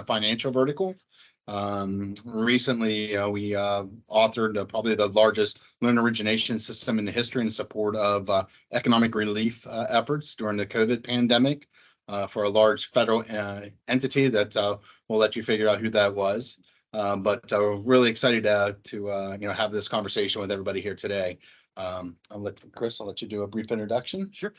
financial vertical. Recently, we authored probably the largest loan origination system in the history in support of economic relief efforts during the COVID pandemic for a large federal entity that we'll let you figure out who that was. But really excited to have this conversation with everybody here today. I'll let you do a brief introduction. Sure.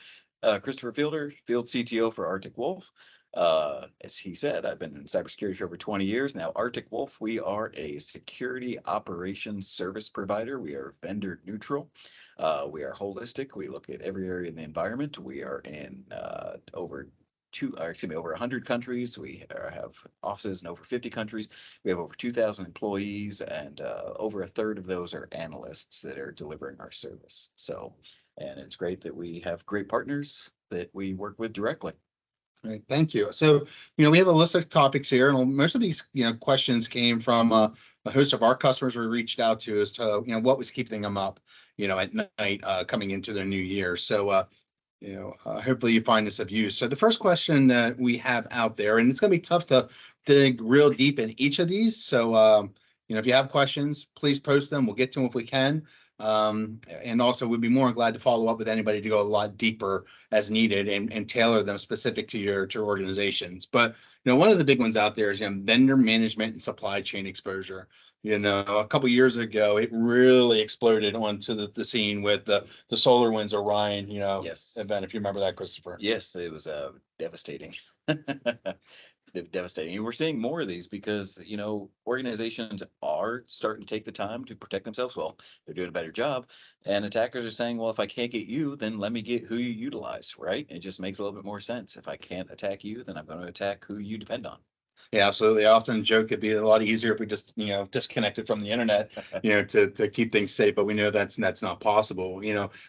Christopher Fielder, Field CTO for Arctic Wolf. As he said, I've been in cybersecurity for over 20 years now. Arctic Wolf, we are a security operations service provider. We are vendor neutral. We are holistic. We look at every area in the environment. We are in over 100 countries. We have offices in over 50 countries. We have over 2,000 employees, and over a third of those are analysts that are delivering our service. And it's great that we have great partners that we work with directly. Right, thank you. So, we have a list of topics here, and most of these, questions came from a host of our customers we reached out to as to, what was keeping them up, at night coming into the new year. So, hopefully you find this of use. So the first question that we have out there, and it's going to be tough to dig real deep in each of these. So, if you have questions, please post them. We'll get to them if we can. And also we'd be more than glad to follow up with anybody to go a lot deeper as needed and tailor them specific to your organizations. But, one of the big ones out there is vendor management and supply chain exposure. A couple of years ago, it really exploded onto the scene with the SolarWinds Orion, Yes. event, if you remember that, Christopher. Yes, it was devastating. Devastating. And we're seeing more of these because, organizations are starting to take the time to protect themselves. Well, they're doing a better job. And attackers are saying, well, if I can't get you, then let me get who you utilize, right? It just makes a little bit more sense. If I can't attack you, then I'm going to attack who you depend on. Yeah, absolutely. I often joke it'd be a lot easier if we just, disconnected from the internet, to keep things safe, but we know that's not possible.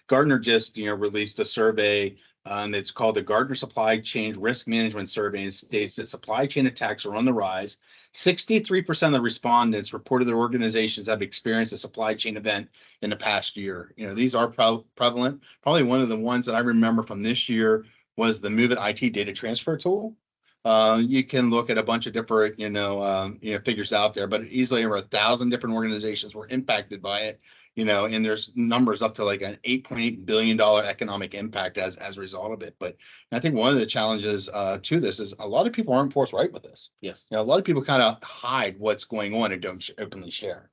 Gartner just, released a survey, and it's called the Gartner Supply Chain Risk Management Survey, and states that supply chain attacks are on the rise. 63% of the respondents reported their organizations have experienced a supply chain event in the past year. These are prevalent. Probably one of the ones that I remember from this year was the MOVEit IT data transfer tool. You can look at a bunch of different, figures out there, but easily over 1,000 different organizations were impacted by it, and there's numbers up to like an $8.8 billion economic impact as a result of it. But I think one of the challenges to this is a lot of people aren't forthright with this. Yes. A lot of people kind of hide what's going on and don't openly share.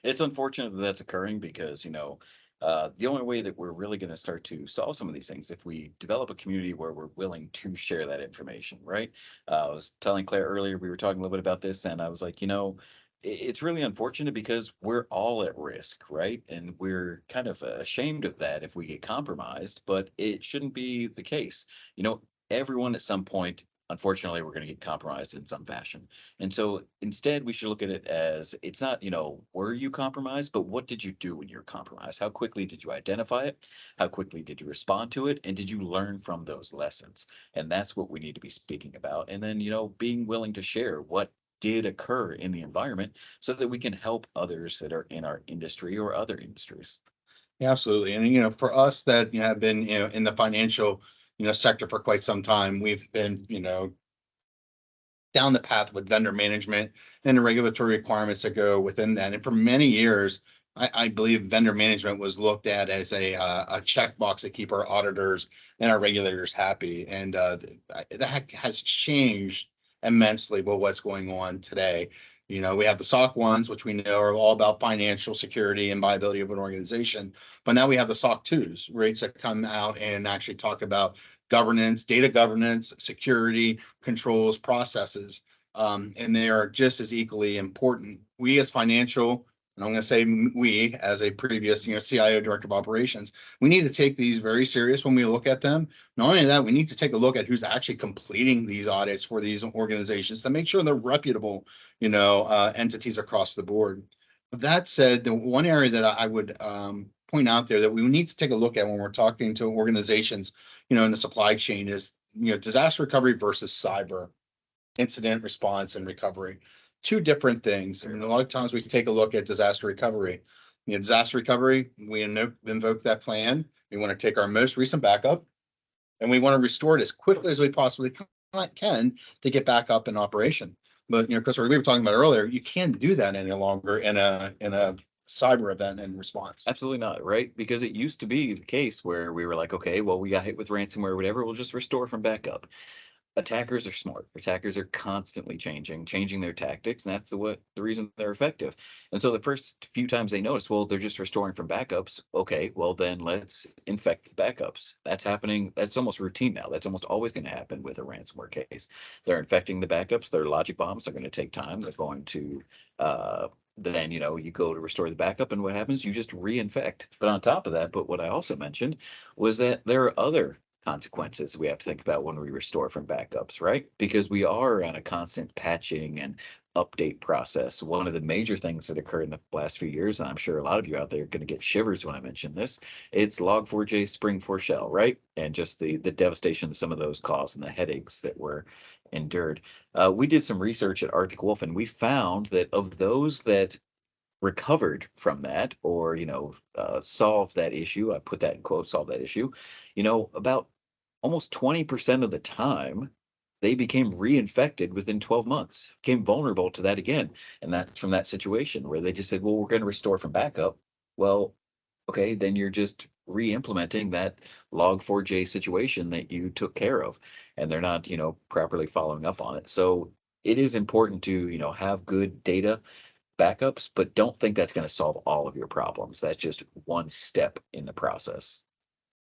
It's unfortunate that that's occurring because, the only way that we're really going to start to solve some of these things if we develop a community where we're willing to share that information, right? I was telling Claire earlier, we were talking a little bit about this, and I was like, it's really unfortunate because we're all at risk, right? And we're kind of ashamed of that if we get compromised, but it shouldn't be the case. Everyone at some point, unfortunately, we're going to get compromised in some fashion. And so instead, we should look at it as it's not, were you compromised, but what did you do when you're compromised? How quickly did you identify it? How quickly did you respond to it? And did you learn from those lessons? And that's what we need to be speaking about. And then, being willing to share what did occur in the environment so that we can help others that are in our industry or other industries. Yeah, absolutely. And, for us that have been, in the financial, sector for quite some time, we've been, down the path with vendor management and the regulatory requirements that go within that. And for many years, I believe vendor management was looked at as a checkbox to keep our auditors and our regulators happy. And that has changed immensely with what's going on today. We have the SOC 1s, which we know are all about financial security and viability of an organization. But now we have the SOC 2s, rates that come out and actually talk about governance, data governance, security, controls, processes. And they are just as equally important. We as financial, and I'm going to say we as a previous, CIO, director of operations, we need to take these very serious when we look at them. Not only that, we need to take a look at who's actually completing these audits for these organizations to make sure they're reputable, entities across the board. With that said, the one area that I would point out there that we need to take a look at when we're talking to organizations, in the supply chain is, disaster recovery versus cyber incident response and recovery. Two different things. A lot of times we take a look at disaster recovery. Disaster recovery, we invoke that plan. We want to take our most recent backup and we want to restore it as quickly as we possibly can to get back up in operation. But, Christopher, we were talking about earlier, you can't do that any longer in a cyber event and response. Absolutely not, right? Because it used to be the case where we were like, okay, well, we got hit with ransomware or whatever, we'll just restore from backup. Attackers are smart. Attackers are constantly changing their tactics, and that's the reason they're effective. And so the first few times they notice, well, they're just restoring from backups. Okay, well then let's infect the backups. That's happening. That's almost routine now. That's almost always going to happen with a ransomware case. They're infecting the backups. They're logic bombs. They're going to take time. They're going to then you go to restore the backup, and what happens? You just reinfect. But on top of that, but what I also mentioned was that there are other consequences we have to think about when we restore from backups, right? Because we are on a constant patching and update process. One of the major things that occurred in the last few years, and I'm sure a lot of you out there are going to get shivers when I mention this, it's Log4j Spring4Shell, right? And just the devastation that some of those cause and the headaches that were endured. We did some research at Arctic Wolf, and we found that of those that recovered from that or solve that issue, I put that in quotes, solve that issue, about almost 20% of the time they became reinfected within 12 months, became vulnerable to that again. And that's from that situation where they just said, well, we're going to restore from backup. Well, okay, then you're just re-implementing that log4j situation that you took care of, and they're not properly following up on it. So it is important to have good data backups, but don't think that's going to solve all of your problems. That's just one step in the process.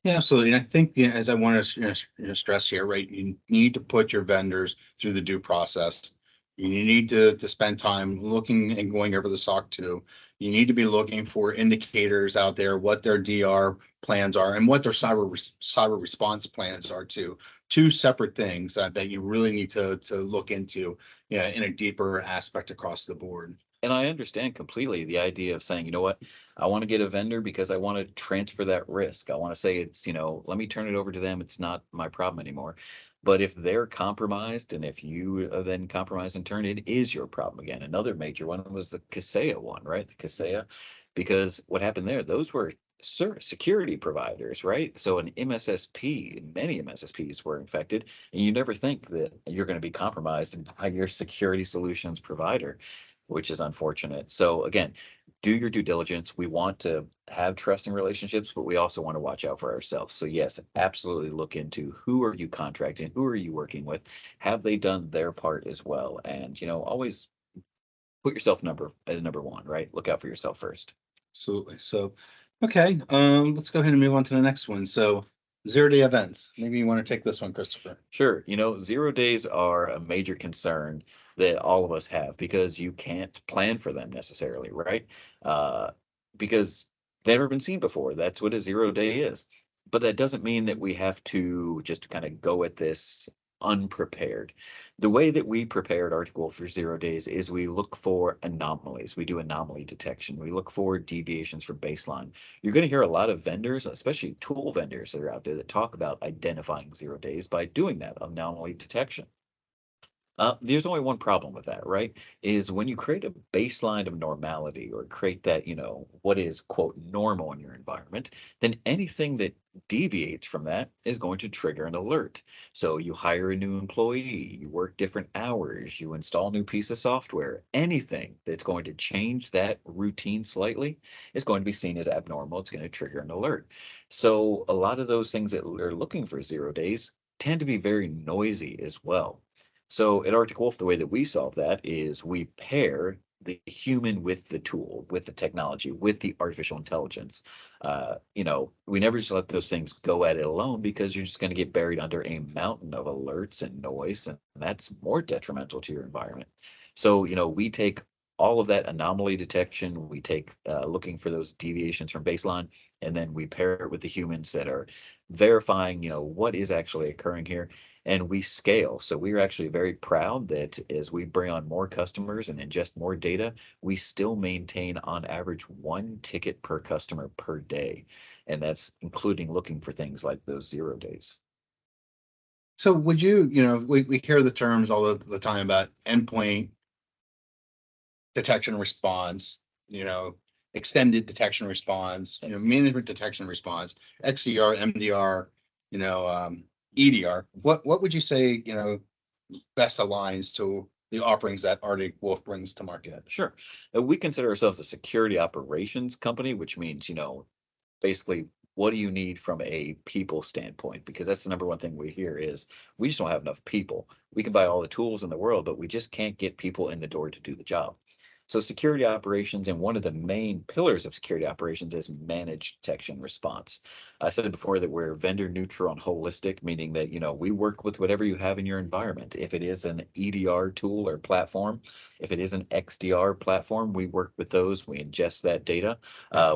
Yeah, absolutely. And I think, as I want to stress here, right, you need to put your vendors through the due process. You need to spend time looking and going over the SOC 2. You need to be looking for indicators out there, what their DR plans are and what their cyber response plans are too. Two separate things that you really need to look into, in a deeper aspect across the board. And I understand completely the idea of saying, you know what, I want to get a vendor because I want to transfer that risk. I want to say it's, let me turn it over to them. It's not my problem anymore. But if they're compromised and if you then compromise in turn, it is your problem again. Another major one was the Kaseya one, right? The Kaseya, because what happened there, those were security providers, right? So an MSSP, many MSSPs were infected, and you never think that you're going to be compromised by your security solutions provider, which is unfortunate. So again, do your due diligence. We want to have trusting relationships, but we also want to watch out for ourselves. So yes, absolutely look into who are you contracting, who are you working with, have they done their part as well, and always put yourself number one, right? Look out for yourself first. Absolutely. So, okay, let's go ahead and move on to the next one. So, 0-day events. Maybe you want to take this one, Christopher. Sure. 0 days are a major concern that all of us have because you can't plan for them necessarily, right? Because they've never been seen before. That's what a 0 day is. But that doesn't mean that we have to just kind of go at this unprepared. The way that we prepared Article for 0 days is we look for anomalies. We do anomaly detection. We look for deviations from baseline. You're going to hear a lot of vendors, especially tool vendors that are out there, that talk about identifying 0 days by doing that anomaly detection. There's only one problem with that, right? Is when you create a baseline of normality or create that, what is quote normal in your environment, then anything that deviates from that is going to trigger an alert. So you hire a new employee, you work different hours, you install a new piece of software, anything that's going to change that routine slightly is going to be seen as abnormal. It's going to trigger an alert. So a lot of those things that are looking for 0 days tend to be very noisy as well. So at Arctic Wolf, the way that we solve that is we pair the human with the tool, with the technology, with the artificial intelligence. We never just let those things go at it alone because you're just going to get buried under a mountain of alerts and noise, and that's more detrimental to your environment. So, we take all of that anomaly detection, we take looking for those deviations from baseline, and then we pair it with the humans that are verifying, what is actually occurring here, and we scale. So we're actually very proud that as we bring on more customers and ingest more data, we still maintain on average 1 ticket per customer per day. And that's including looking for things like those 0 days. So, would you, we hear the terms all the time about endpoint detection and response, extended detection response, management detection response, XCR, MDR, EDR. What would you say, best aligns to the offerings that Arctic Wolf brings to market. Sure. We consider ourselves a security operations company, which means, basically, what do you need from a people standpoint? Because that's the number one thing we hear is we just don't have enough people. We can buy all the tools in the world, but we just can't get people in the door to do the job. So security operations, and one of the main pillars of security operations is managed detection response. I said before that we're vendor neutral and holistic, meaning that, we work with whatever you have in your environment. If it is an EDR tool or platform, if it is an XDR platform, we work with those. We ingest that data.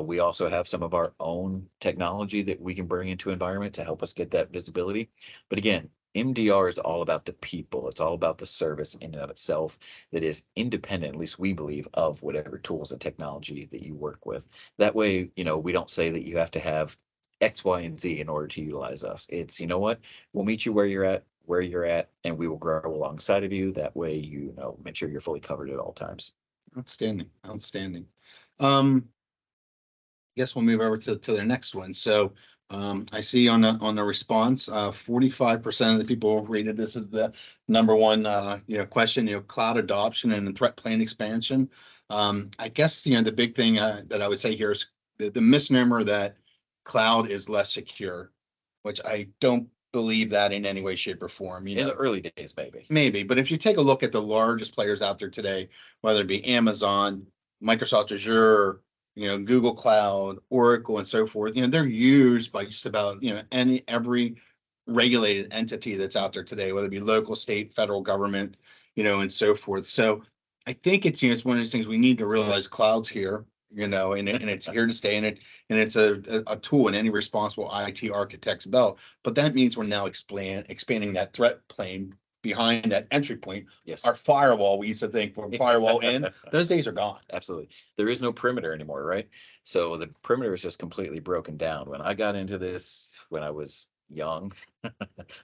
We also have some of our own technology that we can bring into environment to help us get that visibility. But again, MDR is all about the people. It's all about the service in and of itself that is independent, at least we believe, of whatever tools and technology that you work with. That way, we don't say that you have to have X, Y, and Z in order to utilize us. It's, what, we'll meet you where you're at, and we will grow alongside of you. That way, make sure you're fully covered at all times. Outstanding, outstanding. Guess we'll move over to the next one. So I see on the response, 45% of the people rated this as the number one question, cloud adoption and threat plane expansion. I guess the big thing that I would say here is the misnomer that cloud is less secure, which I don't believe that in any way, shape, or form. In the early days, maybe, but if you take a look at the largest players out there today, whether it be Amazon, Microsoft Azure, Google Cloud, Oracle, and so forth, they're used by just about, every regulated entity that's out there today, whether it be local, state, federal government, and so forth. So I think it's one of those things we need to realize cloud's here, and it's here to stay, and it's a tool in any responsible IT architect's belt. But that means we're now expanding that threat plane behind that entry point. Yes. Our firewall, we used to think for firewall in, those days are gone. Absolutely. There is no perimeter anymore, right? So the perimeter is just completely broken down. When I got into this, when I was young, a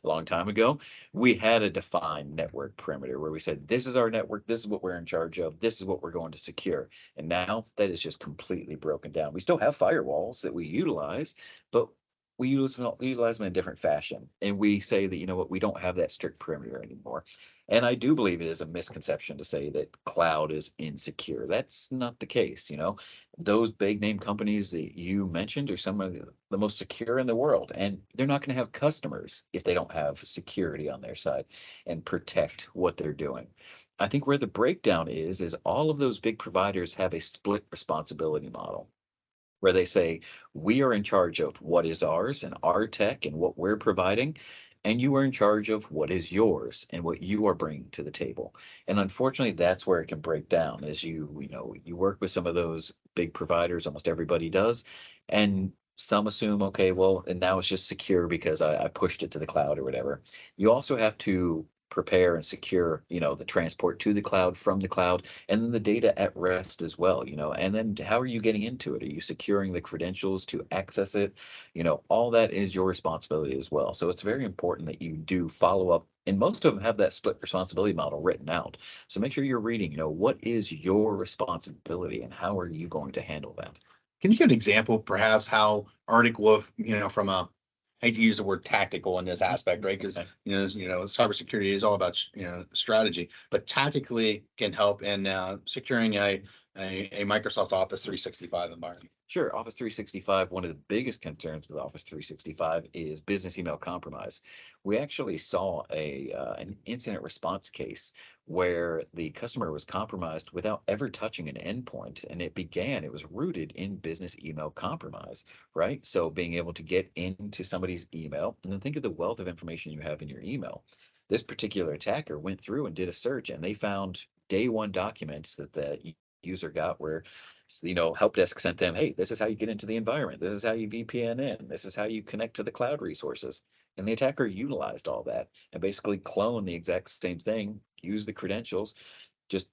long time ago, we had a defined network perimeter where we said, this is our network, this is what we're in charge of, this is what we're going to secure. And now that is just completely broken down. We still have firewalls that we utilize, but we utilize them in a different fashion. And we say that, we don't have that strict perimeter anymore. And I do believe it is a misconception to say that cloud is insecure. That's not the case. Those big name companies that you mentioned are some of the most secure in the world, and they're not going to have customers if they don't have security on their side and protect what they're doing. I think where the breakdown is all of those big providers have a split responsibility model where they say, we are in charge of what is ours and our tech and what we're providing, and you are in charge of what is yours and what you are bringing to the table. And unfortunately, that's where it can break down as you work with some of those big providers, almost everybody does. And some assume, okay, well, and now it's just secure because I pushed it to the cloud or whatever. You also have to prepare and secure, the transport to the cloud from the cloud, and then the data at rest as well, and then how are you getting into it? Are you securing the credentials to access it? All that is your responsibility as well. So it's very important that you do follow up, and most of them have that split responsibility model written out. So make sure you're reading, what is your responsibility and how are you going to handle that? Can you give an example, perhaps, how Arctic Wolf, from a, I hate to use the word tactical in this aspect, right? Because cybersecurity is all about strategy, but tactically can help in securing a Microsoft Office 365 environment. Sure. Office 365, one of the biggest concerns with Office 365 is business email compromise. We actually saw an incident response case where the customer was compromised without ever touching an endpoint, and it was rooted in business email compromise, right? So being able to get into somebody's email, and then think of the wealth of information you have in your email. This particular attacker went through and did a search, and they found day one documents that the user got where help desk sent them, hey, this is how you get into the environment, this is how you VPN in, this is how you connect to the cloud resources. And the attacker utilized all that and basically cloned the exact same thing, used the credentials, just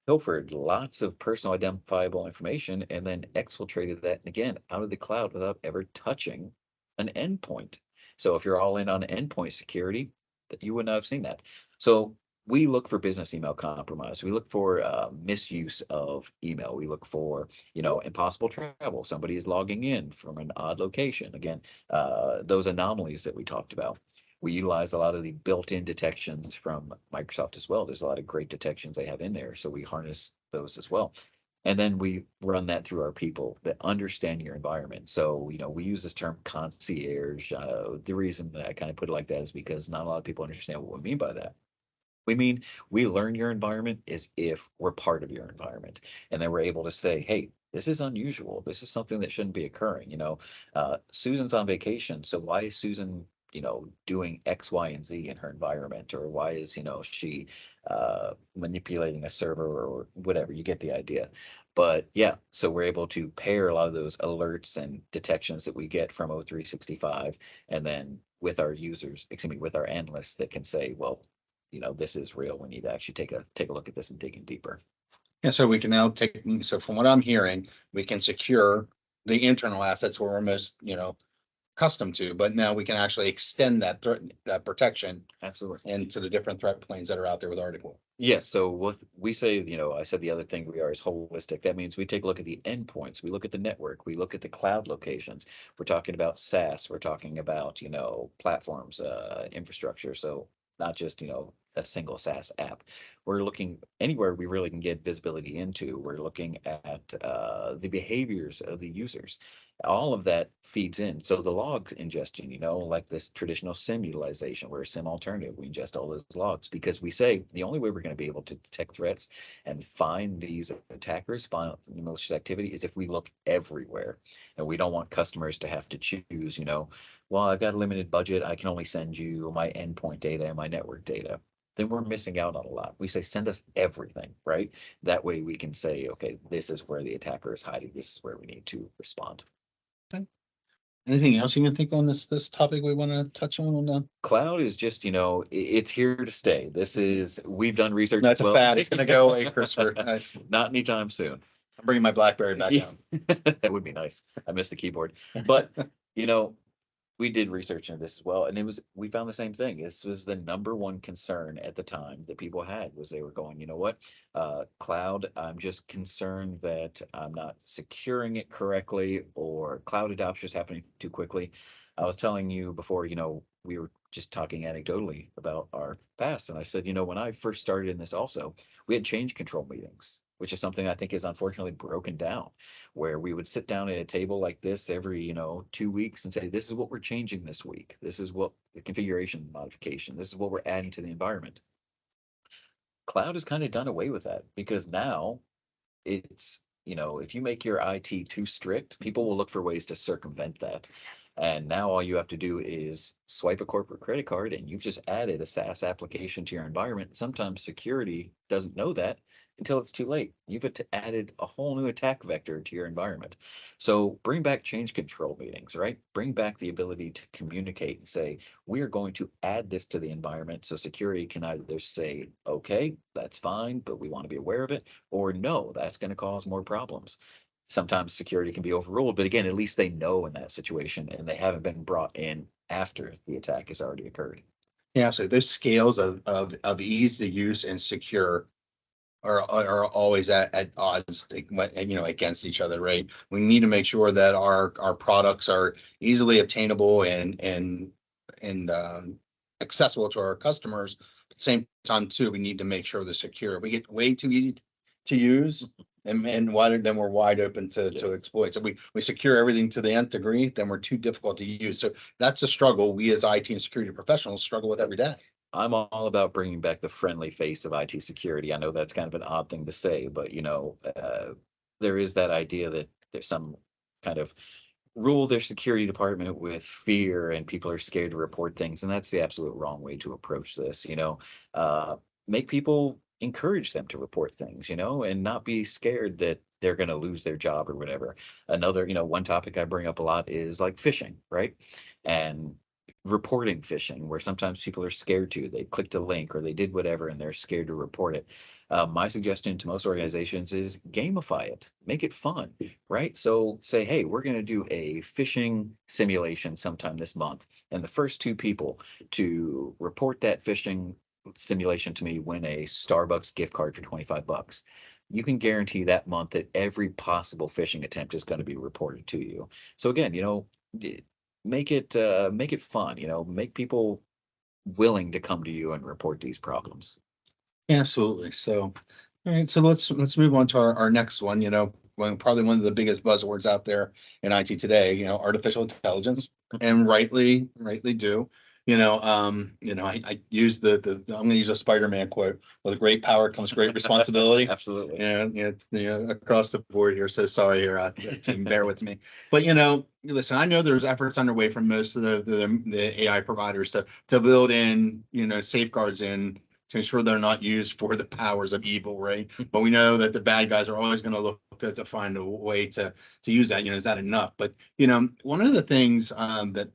pilfered lots of personal identifiable information, and then exfiltrated that again out of the cloud without ever touching an endpoint. So if you're all in on endpoint security, that you would not have seen that. So we look for business email compromise. We look for misuse of email. We look for, impossible travel. Somebody is logging in from an odd location. Again, those anomalies that we talked about. We utilize a lot of the built-in detections from Microsoft as well. There's a lot of great detections they have in there, so we harness those as well. And then we run that through our people that understand your environment. So, we use this term concierge. The reason that I kind of put it like that is because not a lot of people understand what we mean by that. We mean we learn your environment as if we're part of your environment. And then we're able to say, hey, this is unusual. This is something that shouldn't be occurring. Susan's on vacation. So why is Susan, doing X, Y, and Z in her environment? Or why is, she manipulating a server or whatever? You get the idea. But yeah, so we're able to pair a lot of those alerts and detections that we get from O365 and then with our users, excuse me, with our analysts that can say, well, this is real. We need to actually take a look at this and dig in deeper. And so we can now so from what I'm hearing, we can secure the internal assets where we're most, accustomed to, but now we can actually extend that threat, that protection Absolutely. into the different threat planes that are out there with Article. Yes. So what we say, I said the other thing we are is holistic. That means we take a look at the endpoints, we look at the network, we look at the cloud locations. We're talking about SaaS. We're talking about, platforms, infrastructure. So not just, a single SaaS app. We're looking anywhere we really can get visibility into. We're looking at the behaviors of the users. All of that feeds in. So the logs ingestion, like this traditional SIM utilization, we're a SIM alternative. We ingest all those logs because we say the only way we're going to be able to detect threats and find these attackers, find malicious activity, is if we look everywhere. And we don't want customers to have to choose, well, I've got a limited budget. I can only send you my endpoint data and my network data. Then we're missing out on a lot. We say, send us everything, right? That way we can say, okay, this is where the attacker is hiding. This is where we need to respond. Anything else you can think on this topic we want to touch on the? Cloud is just, it's here to stay. We've done research. That's a fad. It's going to go away, Christopher. Not anytime soon. I'm bringing my BlackBerry back Yeah. down. That would be nice. I miss the keyboard. But, we did research into this as well, and we found the same thing. This was the number one concern at the time that people had was they were going, what, cloud, I'm just concerned that I'm not securing it correctly or cloud adoption is happening too quickly. I was telling you before, we were just talking anecdotally about our past, and I said, when I first started in this also, we had change control meetings, which is something I think is unfortunately broken down, where we would sit down at a table like this every, 2 weeks and say, this is what we're changing this week. This is what the configuration modification, this is what we're adding to the environment. Cloud has kind of done away with that because now it's, if you make your IT too strict, people will look for ways to circumvent that. And now all you have to do is swipe a corporate credit card and you've just added a SaaS application to your environment. Sometimes security doesn't know that until it's too late. You've added a whole new attack vector to your environment. So bring back change control meetings, right? Bring back the ability to communicate and say, we are going to add this to the environment. So security can either say, okay, that's fine, but we want to be aware of it, or no, that's going to cause more problems. Sometimes security can be overruled, but again, at least they know in that situation and they haven't been brought in after the attack has already occurred. Yeah, so those scales of ease to use and secure are always at odds, against each other, right? We need to make sure that our products are easily obtainable and accessible to our customers. At the same time, too, we need to make sure they're secure. We get way too easy to use and wider, then we're wide open to exploit. So we secure everything to the nth degree, then we're too difficult to use. So that's a struggle we as IT and security professionals struggle with every day. I'm all about bringing back the friendly face of IT security. I know that's kind of an odd thing to say, but there is that idea that there's some kind of rule their security department with fear and people are scared to report things, and that's the absolute wrong way to approach this. Make people encourage them to report things, and not be scared that they're going to lose their job or whatever. Another, one topic I bring up a lot is like phishing, right? And reporting phishing, where sometimes people are scared to. They clicked a link or they did whatever and they're scared to report it. My suggestion to most organizations is gamify it, make it fun, right? So say, hey, we're going to do a phishing simulation sometime this month. And the first two people to report that phishing simulation to me win a Starbucks gift card for $25. You can guarantee that month that every possible phishing attempt is going to be reported to you. So again, make it fun, make people willing to come to you and report these problems. Absolutely. So, all right. So let's move on to our next one. Probably one of the biggest buzzwords out there in IT today. Artificial intelligence, and rightly do. I use I'm going to use a Spider-Man quote: "With great power comes great responsibility." Absolutely. Across the board here. So sorry here, team, bear with me. But listen, I know there's efforts underway from most of the AI providers to build in safeguards in to ensure they're not used for the powers of evil, right? But we know that the bad guys are always going to look to find a way to use that. Is that enough? But one of the things that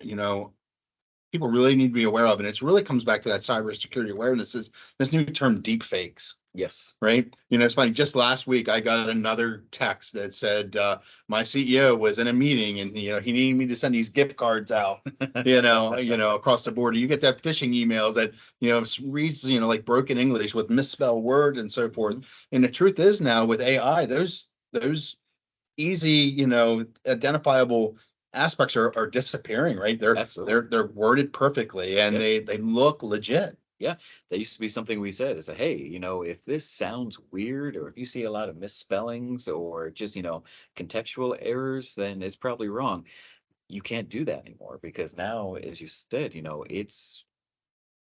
people really need to be aware of, and it really comes back to that cybersecurity awareness, is this new term deep fakes. Yes. Right. It's funny. Just last week, I got another text that said my CEO was in a meeting and, he needed me to send these gift cards out, across the board. You get that phishing emails that, reads, like broken English with misspelled words and so forth. And the truth is now with AI, those easy, identifiable aspects are disappearing, right? Absolutely. They're worded perfectly and Yep. they look legit. Yeah, that used to be something we said is, hey, if this sounds weird or if you see a lot of misspellings or just, contextual errors, then it's probably wrong. You can't do that anymore because now, as you said, it's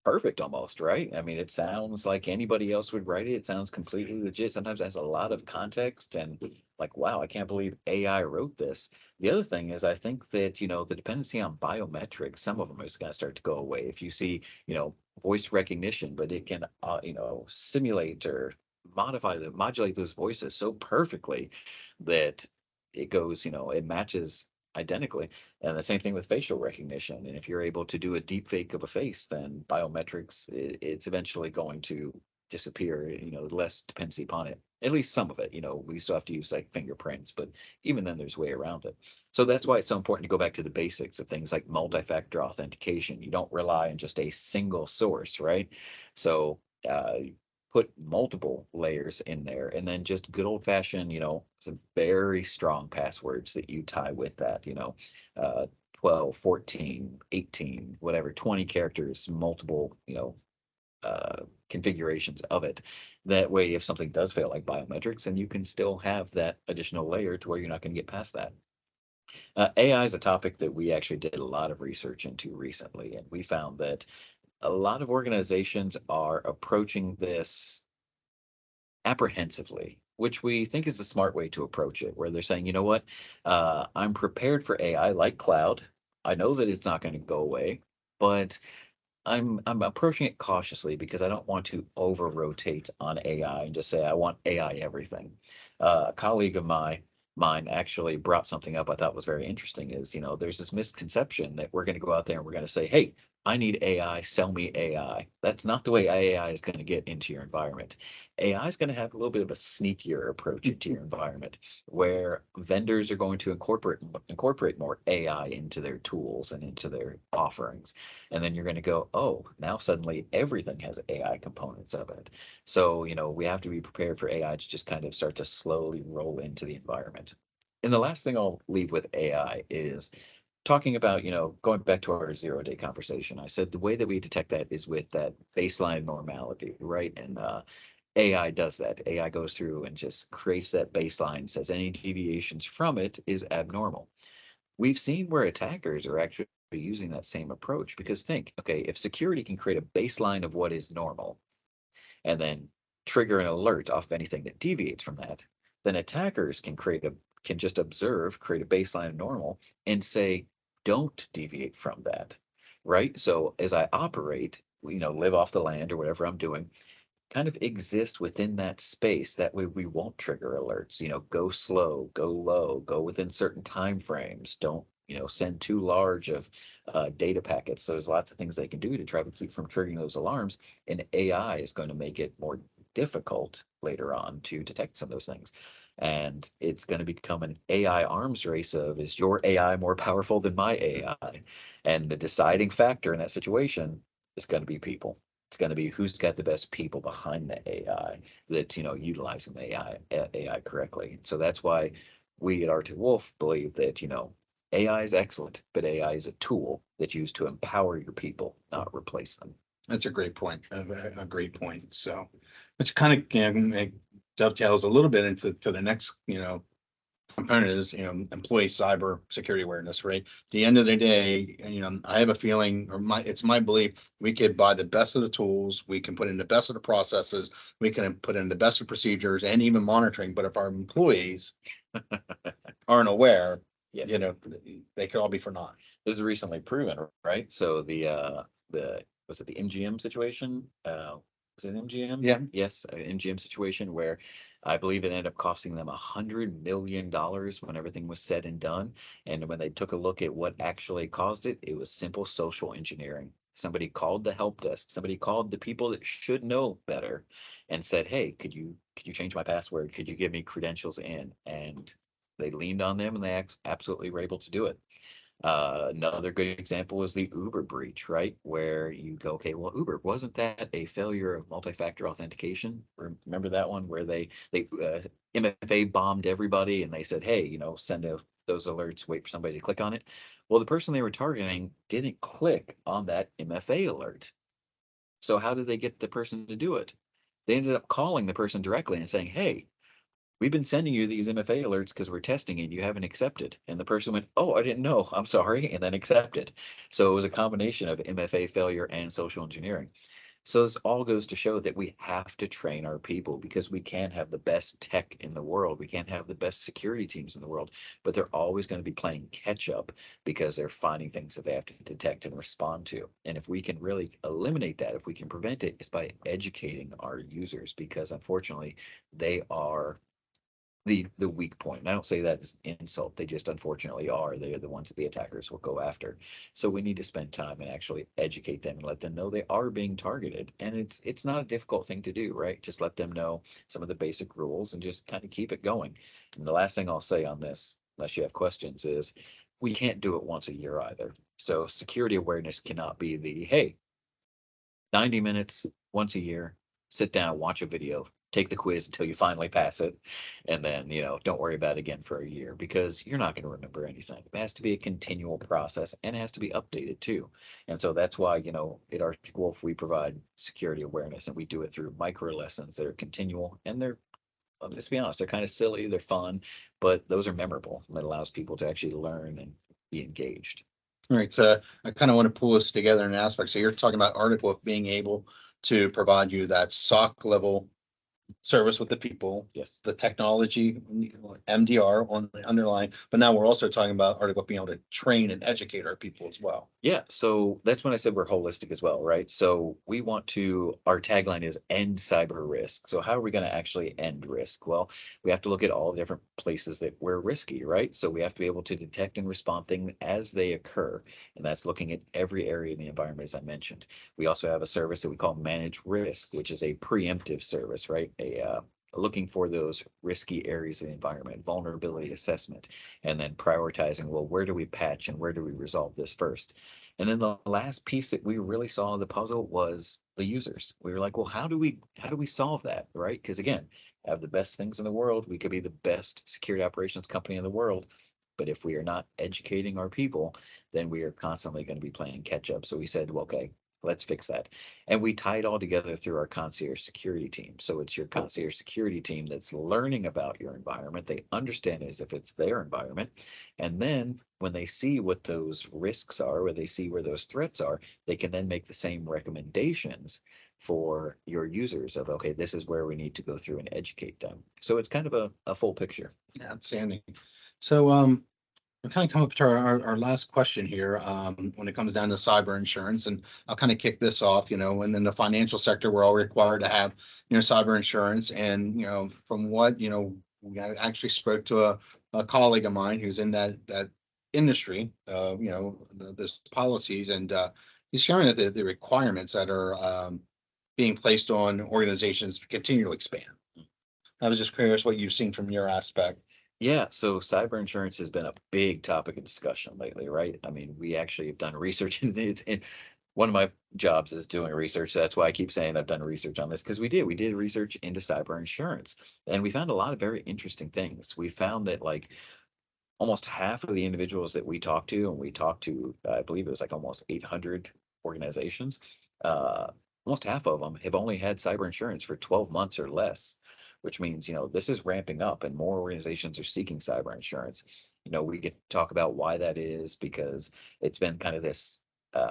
perfect almost, right? I mean, it sounds like anybody else would write it. It sounds completely legit. Sometimes it has a lot of context and like, wow, I can't believe AI wrote this. The other thing is I think that, the dependency on biometrics, some of them is going to start to go away. If you see, voice recognition, but it can, simulate or modulate those voices so perfectly that it goes, it matches identically. And the same thing with facial recognition. And if you're able to do a deep fake of a face, then biometrics, it's eventually going to disappear, less dependency upon it. At least some of it, we still have to use like fingerprints, but even then there's a way around it. So that's why it's so important to go back to the basics of things like multi-factor authentication. You don't rely on just a single source, right? So put multiple layers in there and then just good old fashioned, some very strong passwords that you tie with that, 12, 14, 18, whatever, 20 characters, multiple, configurations of it. That way, if something does fail like biometrics, then you can still have that additional layer to where you're not going to get past that. AI is a topic that we actually did a lot of research into recently, and we found that a lot of organizations are approaching this apprehensively, which we think is the smart way to approach it, where they're saying, you know what, I'm prepared for AI like cloud. I know that it's not going to go away, but I'm approaching it cautiously because I don't want to over rotate on AI and just say I want AI everything. A colleague of mine actually brought something up I thought was very interesting is, there's this misconception that we're going to go out there and we're going to say, hey, I need AI, sell me AI. That's not the way AI is going to get into your environment. AI is going to have a little bit of a sneakier approach into your environment where vendors are going to incorporate more AI into their tools and into their offerings. And then you're going to go, oh, now suddenly everything has AI components of it. So, we have to be prepared for AI to just kind of start to slowly roll into the environment. And the last thing I'll leave with AI is talking about, going back to our 0 day conversation. I said the way that we detect that is with that baseline normality, right? And AI does that. AI goes through and just creates that baseline, says any deviations from it is abnormal. We've seen where attackers are actually using that same approach because think, okay, if security can create a baseline of what is normal and then trigger an alert off of anything that deviates from that, then attackers can just observe, create a baseline of normal and say, don't deviate from that. Right. So as I operate, live off the land or whatever I'm doing, kind of exist within that space. That way we won't trigger alerts, go slow, go low, go within certain time frames. Don't, send too large of data packets. So there's lots of things they can do to try to keep from triggering those alarms. And AI is going to make it more difficult later on to detect some of those things. And it's going to become an AI arms race of is your AI more powerful than my AI? And the deciding factor in that situation is going to be people. It's going to be who's got the best people behind the AI that's utilizing the AI correctly. So that's why we at R2 Wolf believe that AI is excellent, but AI is a tool that's used to empower your people, not replace them. That's a great point, a great point. So, which kind of dovetails a little bit into the next, component is, employee cyber security awareness, right? At the end of the day, I have a feeling, or it's my belief, we could buy the best of the tools, we can put in the best of the processes, we can put in the best of procedures and even monitoring, but if our employees aren't aware, Yes. they could all be for naught. This is recently proven, right? So the was it the MGM situation? Was it MGM? Yeah. Yes, an MGM situation where I believe it ended up costing them $100 million when everything was said and done. And when they took a look at what actually caused it, it was simple social engineering. Somebody called the help desk, somebody called the people that should know better and said, "Hey, could you change my password? Could you give me credentials in?" And they leaned on them and they absolutely were able to do it. Another good example is the Uber breach, right? Where you go, okay, well, Uber, wasn't that a failure of multi-factor authentication? Remember that one where they MFA bombed everybody and they said, hey, send those alerts, wait for somebody to click on it. Well, the person they were targeting didn't click on that MFA alert. So how did they get the person to do it? They ended up calling the person directly and saying, hey, we've been sending you these MFA alerts because we're testing it. You haven't accepted. And the person went, oh, I didn't know. I'm sorry. And then accepted. So it was a combination of MFA failure and social engineering. So this all goes to show that we have to train our people because we can't have the best tech in the world. We can't have the best security teams in the world, but they're always going to be playing catch up because they're finding things that they have to detect and respond to. And if we can really eliminate that, if we can prevent it, it's by educating our users because unfortunately they are the weak point. And I don't say that as an insult. They just unfortunately are. They are the ones that the attackers will go after. So we need to spend time and actually educate them and let them know they are being targeted. And it's not a difficult thing to do, right? Just let them know some of the basic rules and just kind of keep it going. And the last thing I'll say on this, unless you have questions, is we can't do it once a year either. So security awareness cannot be the hey, 90 minutes once a year, sit down, watch a video, take the quiz until you finally pass it, and then, don't worry about it again for a year because you're not going to remember anything. It has to be a continual process and it has to be updated too. And so that's why, at Arctic Wolf, we provide security awareness and we do it through micro lessons that are continual and they're, let's be honest, they're kind of silly, they're fun, but those are memorable. That allows people to actually learn and be engaged. All right, so I kind of want to pull this together in an aspect. So you're talking about article of being able to provide you that SOC level service with the people, Yes. the technology, MDR on the underlying, but now we're also talking about article being able to train and educate our people as well. Yeah, so that's when I said we're holistic as well, right? So our tagline is end cyber risk. So how are we going to actually end risk? Well, we have to look at all the different places that we're risky, right? So we have to be able to detect and respond things as they occur. And that's looking at every area in the environment, as I mentioned. We also have a service that we call manage risk, which is a preemptive service, right? Looking for those risky areas of the environment, vulnerability assessment, and then prioritizing, well, where do we patch and where do we resolve this first? And then the last piece that we really saw in the puzzle was the users. We were like, well, how do we solve that, right? Because again, have the best things in the world, we could be the best security operations company in the world, but if we are not educating our people, then we are constantly going to be playing catch up. So we said, well, okay, let's fix that. And we tie it all together through our concierge security team. So it's your concierge security team that's learning about your environment. They understand it as if it's their environment. And then when they see what those risks are, or they see where those threats are, they can then make the same recommendations for your users of, okay, this is where we need to go through and educate them. So it's kind of a full picture. Yeah, outstanding. So, we kind of come up to our last question here, when it comes down to cyber insurance, and I'll kind of kick this off, and then the financial sector, we're all required to have, cyber insurance. And, from what, I actually spoke to a colleague of mine who's in that industry, this policies, and he's sharing that the requirements that are being placed on organizations continue to expand. I was just curious what you've seen from your aspect. Yeah, so cyber insurance has been a big topic of discussion lately, right? I mean, we actually have done research into it, and one of my jobs is doing research. So that's why I keep saying I've done research on this because we did research into cyber insurance, and we found a lot of very interesting things. We found that like almost half of the individuals that we talked to, and we talked to, I believe it was like almost 800 organizations, uh, almost half of them have only had cyber insurance for 12 months or less, which means, this is ramping up and more organizations are seeking cyber insurance. We get to talk about why that is because it's been kind of this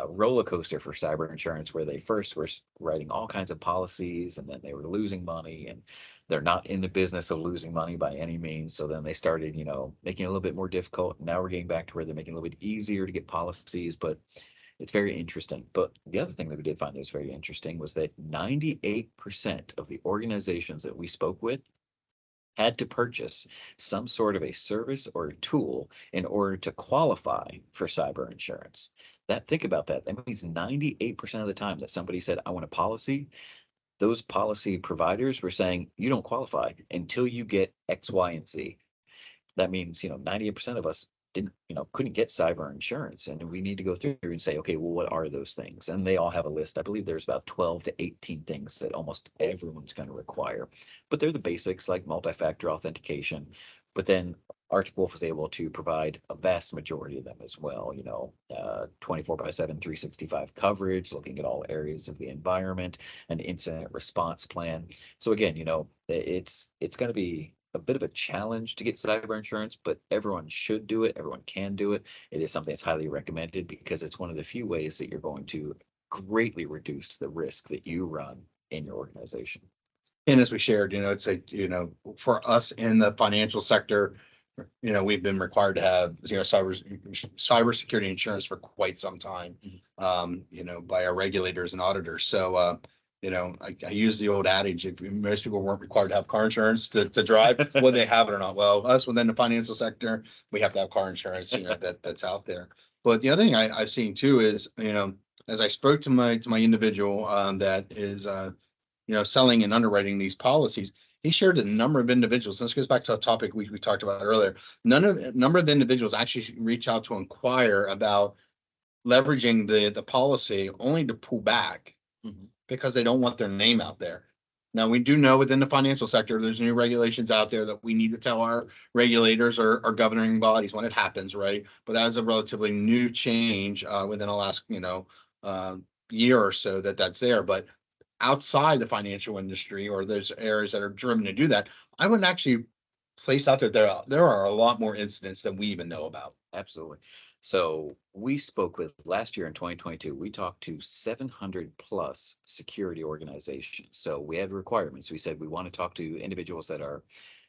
roller coaster for cyber insurance where they first were writing all kinds of policies and then they were losing money, and they're not in the business of losing money by any means. So then they started, making it a little bit more difficult. Now we're getting back to where they're making it a little bit easier to get policies, but it's very interesting. But the other thing that we did find that was very interesting was that 98% of the organizations that we spoke with had to purchase some sort of a service or a tool in order to qualify for cyber insurance. Think about that. That means 98% of the time that somebody said, I want a policy, those policy providers were saying, you don't qualify until you get X, Y, and Z. That means 98% of us didn't couldn't get cyber insurance, and we need to go through and say, okay, well, what are those things? And they all have a list. I believe there's about 12 to 18 things that almost everyone's going to require, but they're the basics like multi-factor authentication. But then Arctic Wolf is able to provide a vast majority of them as well. 24/7 365 coverage, looking at all areas of the environment, an incident response plan. So again, it's going to be a bit of a challenge to get cyber insurance, but everyone should do it. Everyone can do it. It is something that's highly recommended because it's one of the few ways that you're going to greatly reduce the risk that you run in your organization. And as we shared, it's for us in the financial sector, we've been required to have, cybersecurity insurance for quite some time, by our regulators and auditors. So, I use the old adage, if most people weren't required to have car insurance to drive, whether they have it or not. Well, us within the financial sector, we have to have car insurance, that's out there. But the other thing I've seen too is, as I spoke to my individual, that is, selling and underwriting these policies, he shared a number of individuals. This goes back to a topic we talked about earlier. Number of individuals actually reach out to inquire about leveraging the policy only to pull back because they don't want their name out there. Now, we do know within the financial sector, there's new regulations out there that we need to tell our regulators or governing bodies when it happens, right? But that is a relatively new change within the last, year or so that's there. But outside the financial industry or those areas that are driven to do that, I would actually place out there are a lot more incidents than we even know about. Absolutely. So we spoke with last year in 2022, we talked to 700 plus security organizations. So we had requirements. We said we want to talk to individuals that are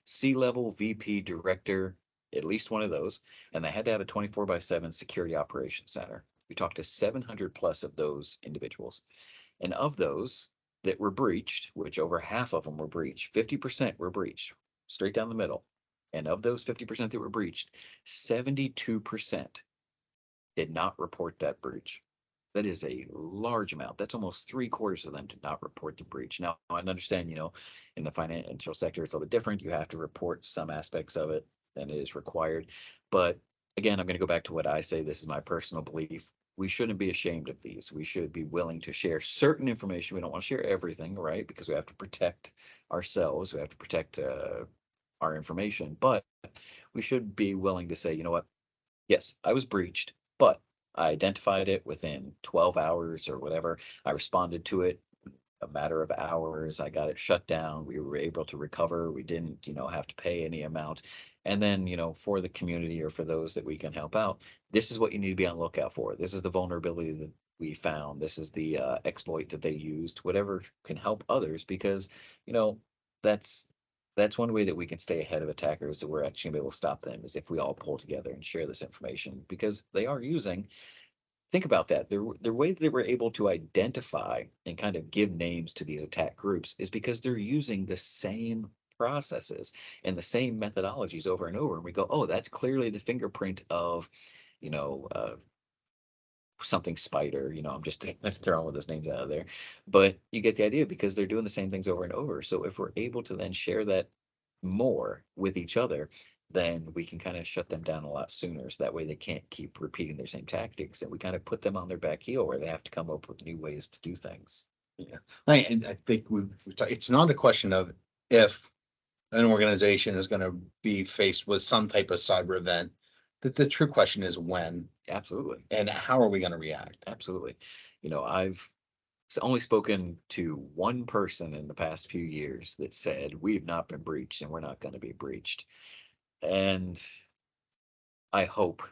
C-level, VP, director, at least one of those, and they had to have a 24/7 security operations center. We talked to 700 plus of those individuals. And of those that were breached, which over half of them were breached, 50% were breached, straight down the middle. And of those 50% that were breached, 72% did not report that breach. That is a large amount. That's almost 3/4 of them did not report the breach. Now, I understand, in the financial sector, it's a little bit different. You have to report some aspects of it than it is required. But again, I'm going to go back to what I say. This is my personal belief. We shouldn't be ashamed of these. We should be willing to share certain information. We don't want to share everything, right? Because we have to protect ourselves. We have to protect our information. But we should be willing to say, you know what? Yes, I was breached, but I identified it within 12 hours or whatever. I responded to it a matter of hours. I got it shut down. We were able to recover. We didn't, have to pay any amount. And then, for the community or for those that we can help out, this is what you need to be on the lookout for. This is the vulnerability that we found. This is the exploit that they used, whatever can help others, because, that's that's one way that we can stay ahead of attackers, that we're actually gonna be able to stop them, is if we all pull together and share this information, because they are using, think about that. The way that we're able to identify and kind of give names to these attack groups is because they're using the same processes and the same methodologies over and over. And we go, oh, that's clearly the fingerprint of, you know, uh, something spider. I'm just throwing all those names out of there, but you get the idea because they're doing the same things over and over. So if we're able to then share that more with each other, then we can kind of shut them down a lot sooner. So that way they can't keep repeating their same tactics, and we kind of put them on their back heel where they have to come up with new ways to do things. Yeah, I think it's not a question of if an organization is going to be faced with some type of cyber event. That the true question is when Absolutely. and how are we going to react? Absolutely. I've only spoken to one person in the past few years that said, we've not been breached and we're not going to be breached. And I hope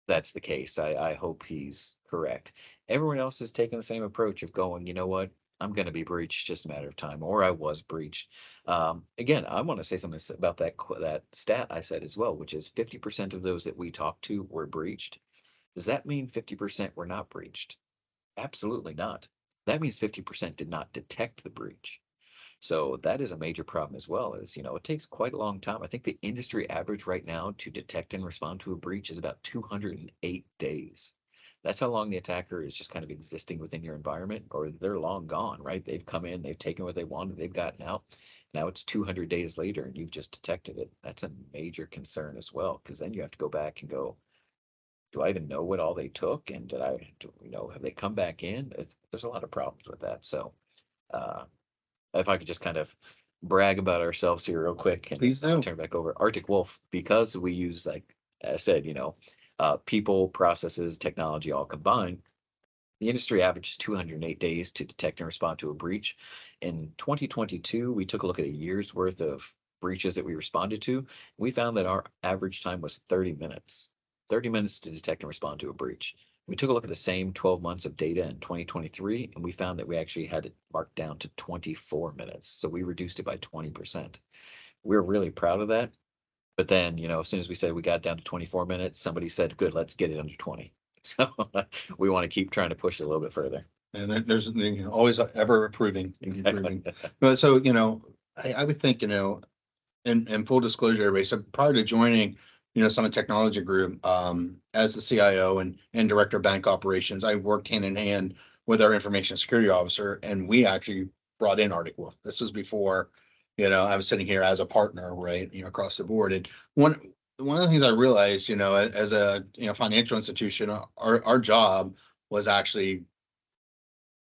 that's the case. I hope he's correct. Everyone else has taken the same approach of going, you know what? I'm going to be breached, just a matter of time, or I was breached. Again, I want to say something about that stat I said as well, which is 50% of those that we talked to were breached. Does that mean 50% were not breached? Absolutely not. That means 50% did not detect the breach. So that is a major problem as well, is, it takes quite a long time. I think the industry average right now to detect and respond to a breach is about 208 days. That's how long the attacker is just kind of existing within your environment, or they're long gone, right? They've come in, they've taken what they wanted, they've gotten out. Now it's 200 days later and you've just detected it. That's a major concern as well, because then you have to go back and go, do I even know what all they took? And have they come back in? There's a lot of problems with that. So, uh, if I could just kind of brag about ourselves here real quick and Please do. turn it back over. Arctic Wolf, because we use, like I said, people, processes, technology all combined, the industry average is 208 days to detect and respond to a breach. In 2022, we took a look at a year's worth of breaches that we responded to. We found that our average time was 30 minutes. 30 minutes to detect and respond to a breach. We took a look at the same 12 months of data in 2023, and we found that we actually had it marked down to 24 minutes. So we reduced it by 20%. We're really proud of that. But then, as soon as we said we got down to 24 minutes, somebody said, good, let's get it under 20. So we want to keep trying to push it a little bit further. And there's always ever improving, improving. But so, I would think, in full disclosure, everybody, so prior to joining, Summit Technology Group, as the CIO and director of bank operations, I worked hand in hand with our information security officer, and we actually brought in Arctic Wolf. This was before, I was sitting here as a partner, right, across the board. And one of the things I realized, as a financial institution, our job was actually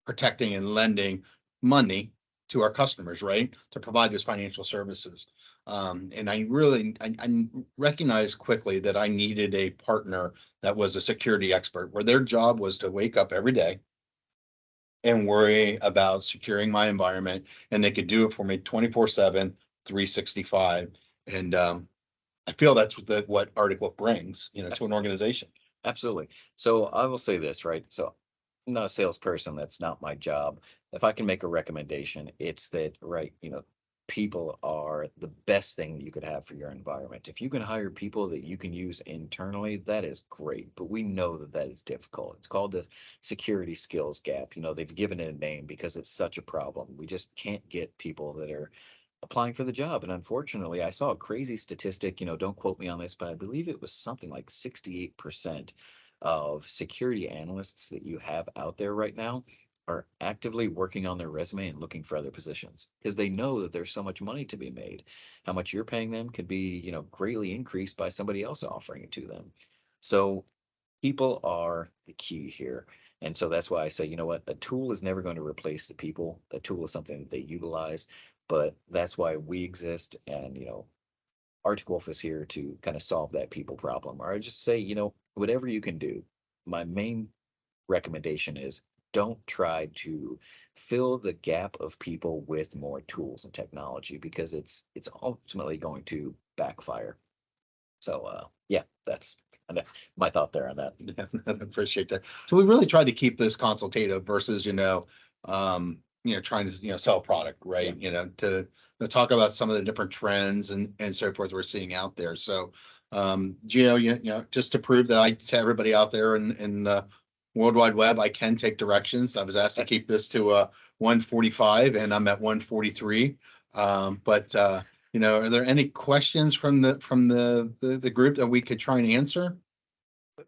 protecting and lending money to our customers, right? To provide those financial services. And I recognized quickly that I needed a partner that was a security expert, where their job was to wake up every day and worry about securing my environment, and they could do it for me 24/7, 365. And I feel that's what Arctic Wolf brings, to an organization. Absolutely. So I will say this, right? So I'm not a salesperson. That's not my job. If I can make a recommendation, it's that, right, people are the best thing you could have for your environment. If you can hire people that you can use internally, that is great. But we know that that is difficult. It's called the security skills gap. They've given it a name because it's such a problem. We just can't get people that are applying for the job. And unfortunately, I saw a crazy statistic, don't quote me on this, but I believe it was something like 68% of security analysts that you have out there right now are actively working on their resume and looking for other positions, because they know that there's so much money to be made. How much you're paying them could be, greatly increased by somebody else offering it to them. So people are the key here. And so that's why I say, what, a tool is never going to replace the people. A tool is something that they utilize, but that's why we exist. And, Arctic Wolf is here to kind of solve that people problem. Or I just say, whatever you can do. My main recommendation is, don't try to fill the gap of people with more tools and technology, because it's ultimately going to backfire. So yeah, that's kind of my thought there on that. Yeah, I appreciate that. So we really tried to keep this consultative versus, trying to, sell product, right? To talk about some of the different trends and so forth we're seeing out there. So, Gio, just to prove that to everybody out there in the World Wide Web, I can take directions. I was asked to keep this to 145, and I'm at 143. But are there any questions from the group that we could try and answer?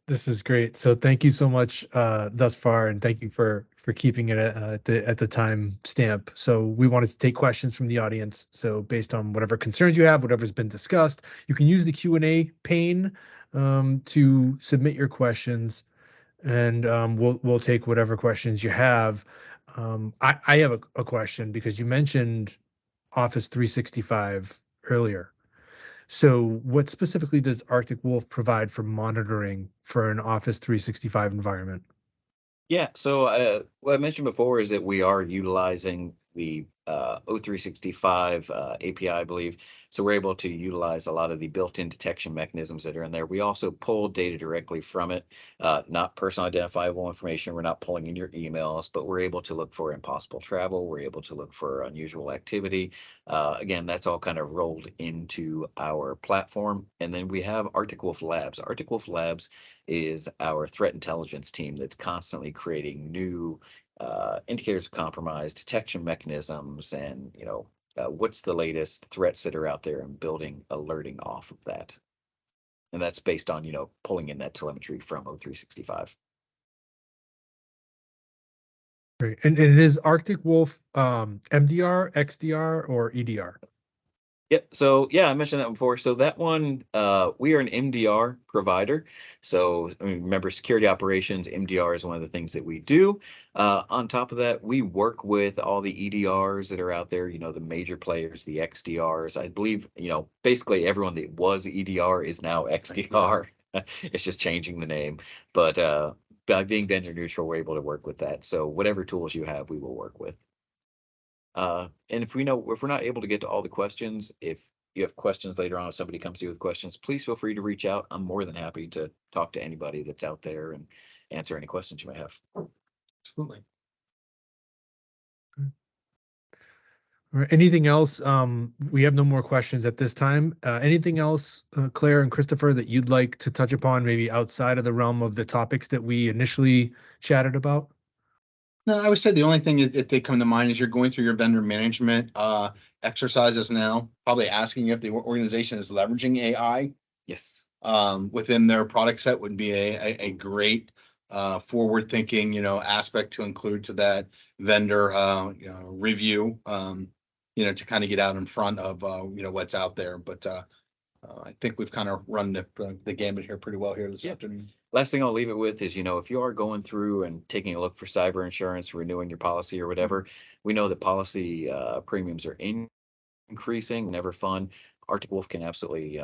This is great. So thank you so much thus far, and thank you for keeping it at the time stamp. So we wanted to take questions from the audience. So based on whatever concerns you have, whatever's been discussed, you can use the Q&A pane to submit your questions, and we'll take whatever questions you have. I have a question, because you mentioned Office 365 earlier. So what specifically does Arctic Wolf provide for monitoring for an Office 365 environment? Yeah, so what I mentioned before is that we are utilizing the O365 API, I believe. So we're able to utilize a lot of the built-in detection mechanisms that are in there. We also pull data directly from it, not personal identifiable information. We're not pulling in your emails, but we're able to look for impossible travel. We're able to look for unusual activity. Again, that's all kind of rolled into our platform. And then we have Arctic Wolf Labs. Arctic Wolf Labs is our threat intelligence team that's constantly creating new indicators of compromise, detection mechanisms, and what's the latest threats that are out there and building alerting off of that. And that's based on pulling in that telemetry from O365. Great. And it is Arctic Wolf MDR, XDR, or EDR? Yep. So yeah, I mentioned that before. So that one, we are an MDR provider. So I mean, remember, security operations, MDR is one of the things that we do. On top of that, we work with all the EDRs that are out there. The major players, the XDRs. I believe basically everyone that was EDR is now XDR. It's just changing the name, but by being vendor neutral, we're able to work with that. So whatever tools you have, we will work with. And if we're not able to get to all the questions, if you have questions later on, if somebody comes to you with questions, please feel free to reach out. I'm more than happy to talk to anybody that's out there and answer any questions you may have. Absolutely. All right. Anything else? We have no more questions at this time. Anything else, Claire and Christopher, that you'd like to touch upon, maybe outside of the realm of the topics that we initially chatted about? No, I would say the only thing that did come to mind is you're going through your vendor management exercises now, probably asking if the organization is leveraging AI Yes. within their product set would be a great forward thinking, aspect to include to that vendor review, to kind of get out in front of what's out there. But I think we've kind of run the gamut here pretty well here this afternoon. Last thing I'll leave it with is, if you are going through and taking a look for cyber insurance, renewing your policy or whatever, we know that policy premiums are increasing, never fun. Arctic Wolf can absolutely,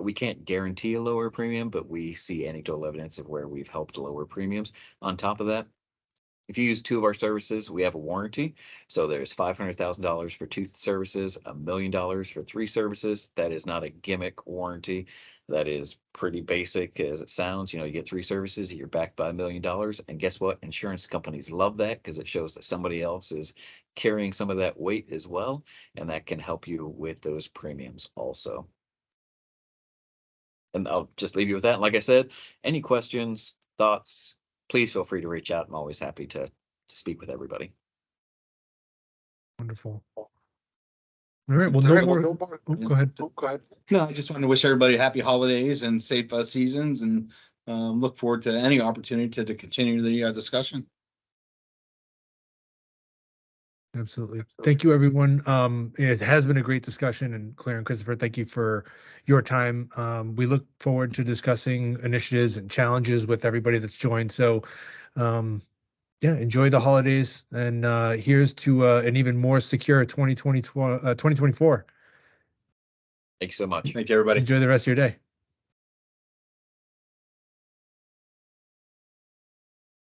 we can't guarantee a lower premium, but we see anecdotal evidence of where we've helped lower premiums. On top of that, if you use 2 of our services, we have a warranty. So there's $500,000 for 2 services, $1 million for 3 services. That is not a gimmick warranty. That is pretty basic as it sounds. You get 3 services, you're backed by $1 million. And guess what? Insurance companies love that because it shows that somebody else is carrying some of that weight as well. And that can help you with those premiums also. And I'll just leave you with that. Like I said, any questions, thoughts, please feel free to reach out. I'm always happy to speak with everybody. Wonderful. All right. Well, no more. Oh, go ahead. No, I just want to wish everybody happy holidays and safe seasons, and look forward to any opportunity to continue the discussion. Absolutely. Thank you, everyone. It has been a great discussion, and Claire and Christopher, thank you for your time. We look forward to discussing initiatives and challenges with everybody that's joined. So, yeah, enjoy the holidays, and here's to an even more secure 2024. Thanks so much. Thank you, everybody. Enjoy the rest of your day.